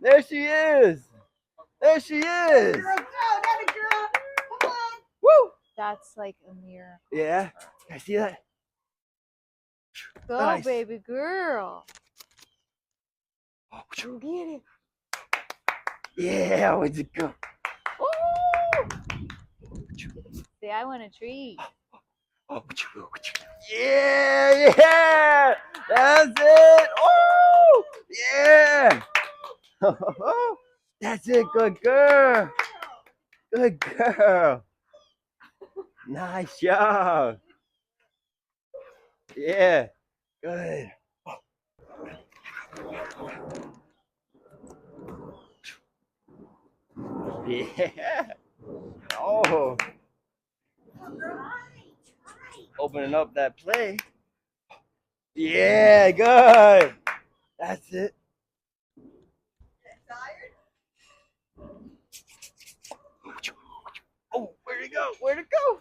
There she is. There she is. Girl, go, that a girl. Come on. Woo. That's like a miracle. Yeah. I see that. Go, Nice. baby girl. Oh, You get it. yeah, where'd it go? Oh! See, I want a treat. Oh, yeah, yeah. That's it. Oh, yeah. That's it. Good girl. Good girl. Nice job. Yeah. Good. Yeah. Oh. Opening up that play. Yeah, good. That's it. Tired? Oh, where'd it go? Where'd it go?